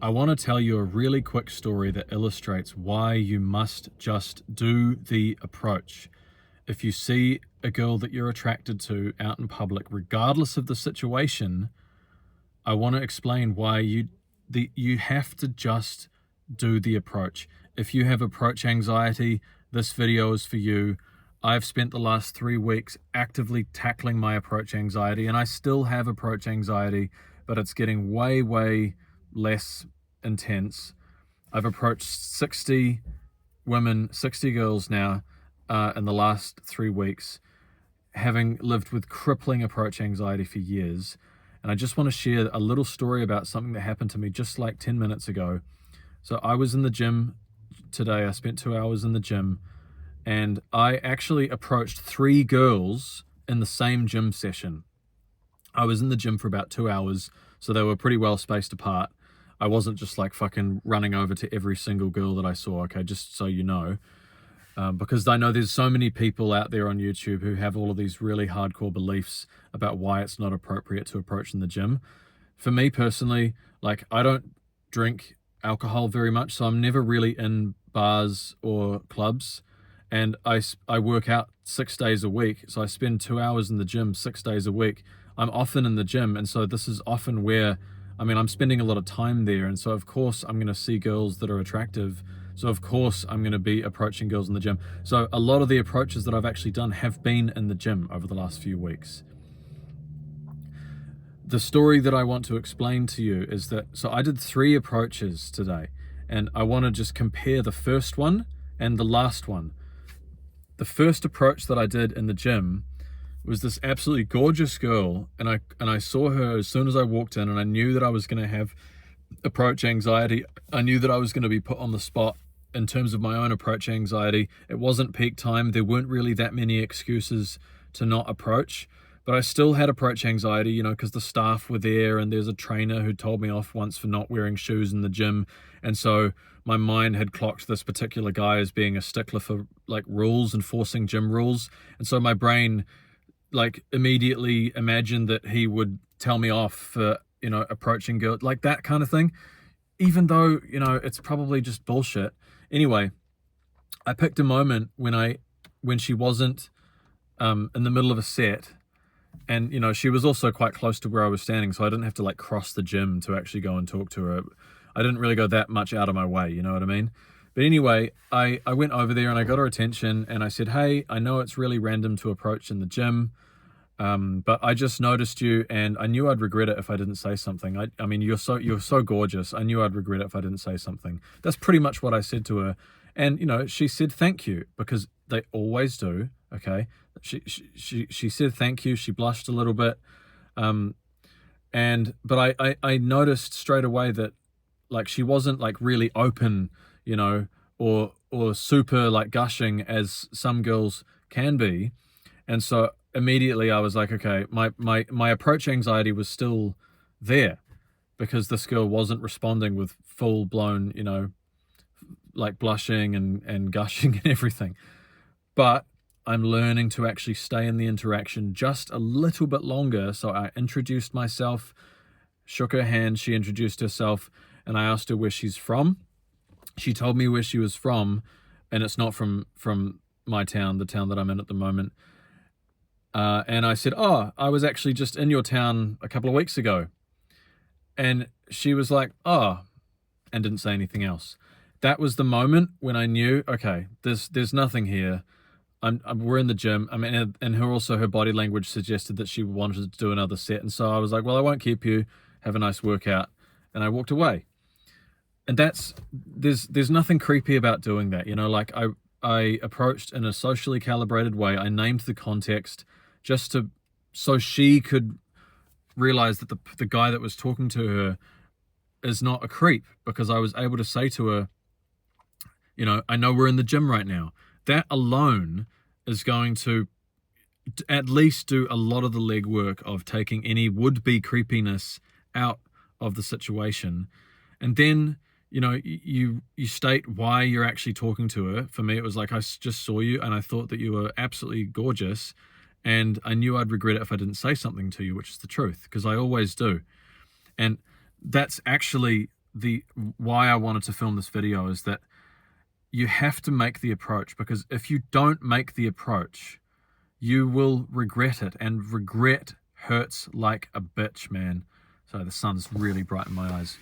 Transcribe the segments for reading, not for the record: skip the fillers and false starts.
I want to tell you a really quick story that illustrates why you must just do the approach. If you see a girl that you're attracted to out in public, regardless of the situation, I want to explain why you have to just do the approach. If you have approach anxiety, this video is for you. I've spent the last 3 weeks actively tackling my approach anxiety, and I still have approach anxiety, but it's getting way, way less intense. I've approached 60 women, 60 girls now in the last 3 weeks, having lived with crippling approach anxiety for years. And I just want to share a little story about something that happened to me just like 10 minutes ago. So I was in the gym today. I spent 2 hours in the gym, and I actually approached 3 girls in the same gym session. I was in the gym for about 2 hours, so they were pretty well spaced apart. I wasn't just like fucking running over to every single girl that I saw, okay, just so you know. Because I know there's so many people out there on YouTube who have all of these really hardcore beliefs about why it's not appropriate to approach in the gym. For me personally, like, I don't drink alcohol very much, so I'm never really in bars or clubs. And I work out 6 days a week, so I spend 2 hours in the gym 6 days a week. I'm often in the gym, and so this is often where, I'm spending a lot of time there, and so of course I'm going to see girls that are attractive. So of course I'm going to be approaching girls in the gym. So a lot of the approaches that I've actually done have been in the gym over the last few weeks. The story that I want to explain to you is that, so I did 3 approaches today, and I want to just compare the first one and the last one. The first approach that I did in the gym was this absolutely gorgeous girl, and I saw her as soon as I walked in, and I knew that I was going to have approach anxiety. I knew that I was going to be put on the spot in terms of my own approach anxiety. It wasn't peak time. There weren't really that many excuses to not approach, but I still had approach anxiety, because the staff were there, and there's a trainer who told me off once for not wearing shoes in the gym. And so my mind had clocked this particular guy as being a stickler for like rules, enforcing gym rules. And so my brain like immediately imagined that he would tell me off for, approaching girls, like that kind of thing, even though, it's probably just bullshit. Anyway, I picked a moment when she wasn't in the middle of a set, and, she was also quite close to where I was standing, so I didn't have to like cross the gym to actually go and talk to her. I didn't really go that much out of my way, you know what I mean? But anyway, I went over there and I got her attention, and I said, "Hey, I know it's really random to approach in the gym, but I just noticed you, and I knew I'd regret it if I didn't say something. I mean, you're so gorgeous. I knew I'd regret it if I didn't say something." That's pretty much what I said to her. And, she said thank you, because they always do, okay? She said thank you. She blushed a little bit. But I noticed straight away that, like, she wasn't like really open, or super like gushing as some girls can be. And so immediately I was like, okay, my approach anxiety was still there, because this girl wasn't responding with full blown, like blushing and gushing and everything. But I'm learning to actually stay in the interaction just a little bit longer. So I introduced myself, shook her hand, she introduced herself, and I asked her where she's from. She told me where she was from, and it's not from my town, the town that I'm in at the moment. And I said, "Oh, I was actually just in your town a couple of weeks ago." And she was like, "Oh," and didn't say anything else. That was the moment when I knew, okay, there's nothing here. We're in the gym. I mean, and her body language suggested that she wanted to do another set. And so I was like, "Well, I won't keep you. Have a nice workout." And I walked away. And there's nothing creepy about doing that. Like I approached in a socially calibrated way. I named the context so she could realize that the guy that was talking to her is not a creep, because I was able to say to her, "I know we're in the gym right now." That alone is going to at least do a lot of the legwork of taking any would-be creepiness out of the situation. And then, you state why you're actually talking to her. For me, it was like, I just saw you and I thought that you were absolutely gorgeous, and I knew I'd regret it if I didn't say something to you, which is the truth, because I always do. And that's actually why I wanted to film this video is that you have to make the approach, because if you don't make the approach, you will regret it, and regret hurts like a bitch, man. Sorry, the sun's really bright in my eyes.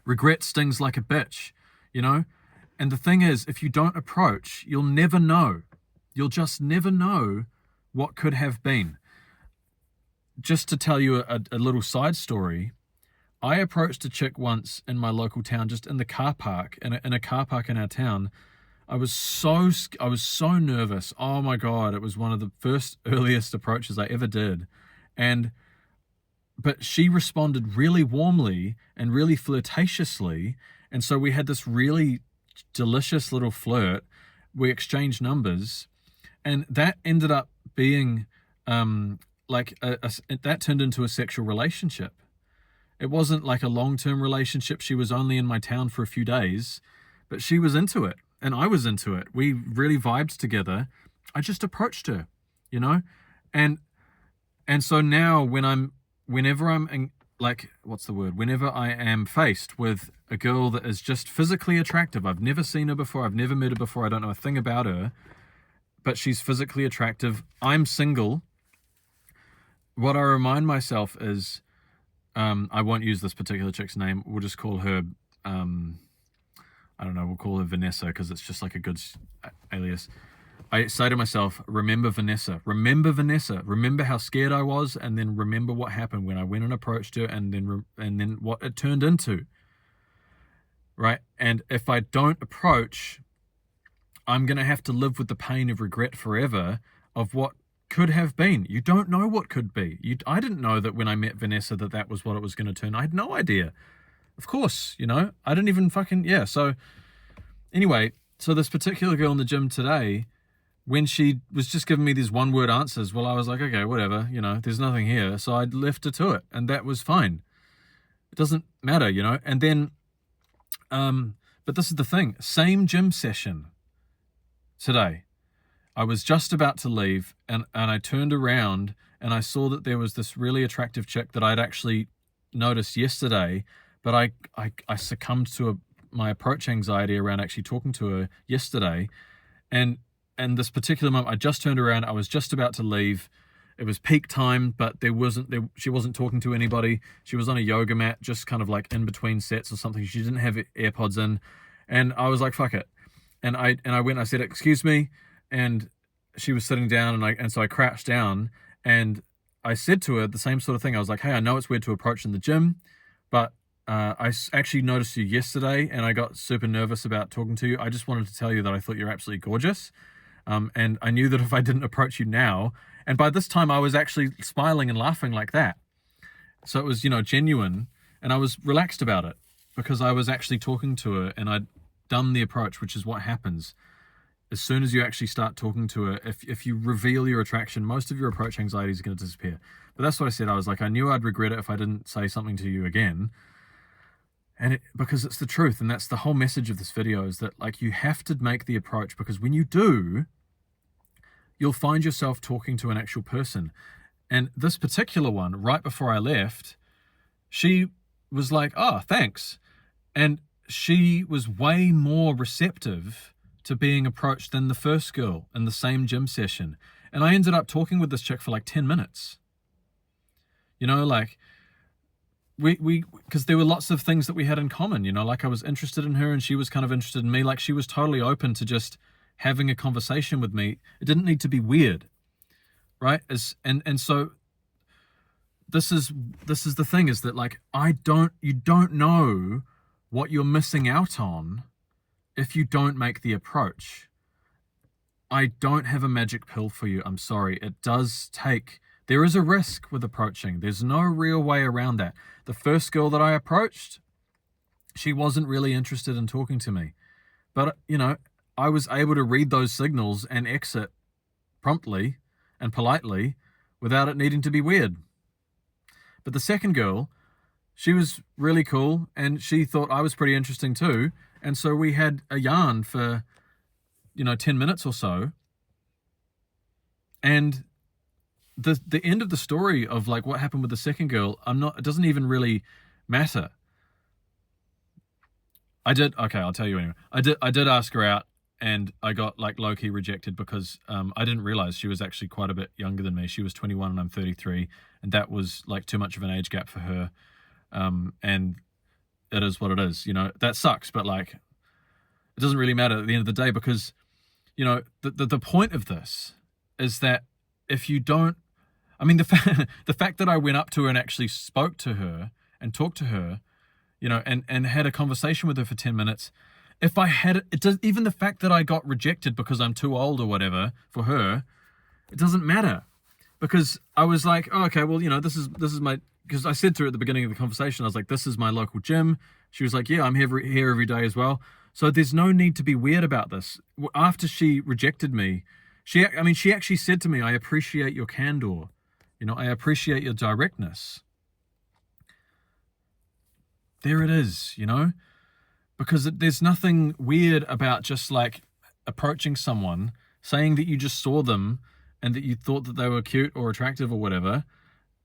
Regret stings like a bitch, you know? And the thing is, if you don't approach, you'll never know. You'll just never know what could have been. Just to tell you a little side story, I approached a chick once in my local town, just in the car park, in a car park in our town. I was so nervous. Oh my God, it was one of the earliest approaches I ever did. But she responded really warmly and really flirtatiously. And so we had this really delicious little flirt. We exchanged numbers, and that ended up being that turned into a sexual relationship. It wasn't like a long-term relationship. She was only in my town for a few days, but she was into it and I was into it. We really vibed together. I just approached her, you know? And so now whenever I am faced with a girl that is just physically attractive, I've never seen her before, I've never met her before, I don't know a thing about her, but she's physically attractive, I'm single, what I remind myself is, I won't use this particular chick's name, we'll just call her, I don't know, we'll call her Vanessa, because it's just like a good alias. I say to myself, remember Vanessa, remember how scared I was, and then remember what happened when I went and approached her, and then what it turned into, right? And if I don't approach, I'm going to have to live with the pain of regret forever of what could have been. You don't know what could be. I didn't know that when I met Vanessa that was what it was going to turn. I had no idea. Of course, you know, I didn't even so anyway, so this particular girl in the gym today, when she was just giving me these one-word answers, well, I was like, okay, whatever, you know, there's nothing here. So I left her to it, and that was fine. It doesn't matter, you know. And then, but this is the thing, same gym session today. I was just about to leave, and I turned around and I saw that there was this really attractive chick that I'd actually noticed yesterday, but I succumbed to my approach anxiety around actually talking to her yesterday. And this particular moment, I just turned around, I was just about to leave. It was peak time, but she wasn't talking to anybody. She was on a yoga mat, just kind of like in between sets or something. She didn't have AirPods in. And I was like, fuck it. And I went, I said, excuse me. And she was sitting down, and so I crouched down, and I said to her the same sort of thing. I was like, hey, I know it's weird to approach in the gym, but I actually noticed you yesterday, and I got super nervous about talking to you. I just wanted to tell you that I thought you're absolutely gorgeous. And I knew that if I didn't approach you now, and by this time I was actually smiling and laughing like that. So it was, you know, genuine, and I was relaxed about it because I was actually talking to her, and I'd done the approach, which is what happens. As soon as you actually start talking to her, if you reveal your attraction, most of your approach anxiety is going to disappear. But that's what I said. I was like, I knew I'd regret it if I didn't say something to you again. And because it's the truth, and that's the whole message of this video, is that like you have to make the approach, because when you do, you'll find yourself talking to an actual person. And this particular one, right before I left, she was like, oh, thanks. And she was way more receptive to being approached than the first girl in the same gym session. And I ended up talking with this chick for like 10 minutes. You know, like because there were lots of things that we had in common, you know, like I was interested in her and she was kind of interested in me. Like she was totally open to just having a conversation with me. It didn't need to be weird, right? And so this is the thing, is that like you don't know what you're missing out on if you don't make the approach. I don't have a magic pill for you. I'm sorry. There is a risk with approaching. There's no real way around that. The first girl that I approached, she wasn't really interested in talking to me. But, you know, I was able to read those signals and exit promptly and politely without it needing to be weird. But the second girl, she was really cool, and she thought I was pretty interesting too. And so we had a yarn for, 10 minutes or so. And the end of the story of like what happened with the second girl, it doesn't even really matter. I did. Okay, I'll tell you anyway. I did ask her out, and I got like low key rejected because I didn't realize she was actually quite a bit younger than me. She was 21 and I'm 33, and that was like too much of an age gap for her. And it is what it is. You know, that sucks, but like it doesn't really matter at the end of the day because you know the point of this is that if you don't, I mean the fact that I went up to her and actually spoke to her and talked to her, you know, and had a conversation with her for 10 minutes. If I had it does, even the fact that I got rejected because I'm too old or whatever for her, it doesn't matter because I was like, oh, okay, well, you know, this is my, because I said to her at the beginning of the conversation, I was like, this is my local gym. She was like, yeah, I'm here every day as well. So there's no need to be weird about this. After she rejected me, she actually said to me, I appreciate your candor. You know, I appreciate your directness. There it is, you know, because there's nothing weird about just like approaching someone, saying that you just saw them and that you thought that they were cute or attractive or whatever,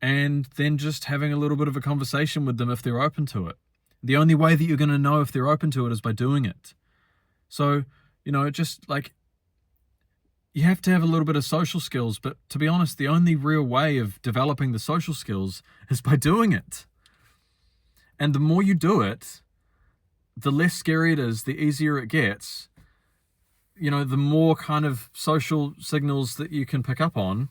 and then just having a little bit of a conversation with them if they're open to it. The only way that you're going to know if they're open to it is by doing it. So, you know, just like you have to have a little bit of social skills, but to be honest, the only real way of developing the social skills is by doing it. And the more you do it, the less scary it is, the easier it gets. You know, the more kind of social signals that you can pick up on.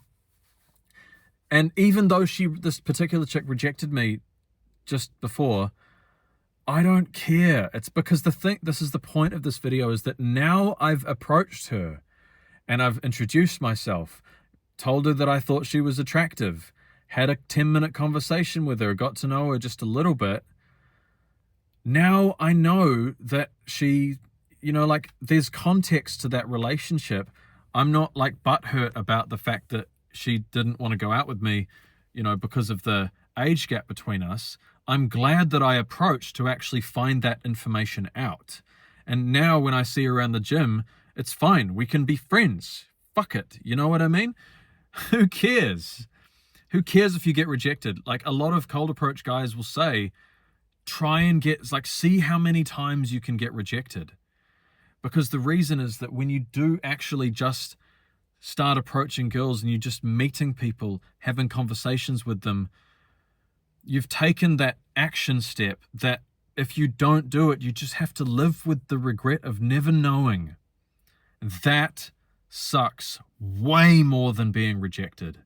And even though this particular chick rejected me just before, I don't care. It's because this is the point of this video, is that now I've approached her and I've introduced myself, told her that I thought she was attractive, had a 10-minute conversation with her, got to know her just a little bit. Now I know that she, you know, like there's context to that relationship. I'm not like butthurt about the fact that she didn't want to go out with me, you know, because of the age gap between us. I'm glad that I approached to actually find that information out. And now when I see her around the gym, it's fine. We can be friends. Fuck it. You know what I mean? Who cares? Who cares if you get rejected? Like a lot of cold approach guys will say, try and see how many times you can get rejected. Because the reason is that when you do actually just start approaching girls and you're just meeting people, having conversations with them, you've taken that action step that if you don't do it, you just have to live with the regret of never knowing. That sucks way more than being rejected.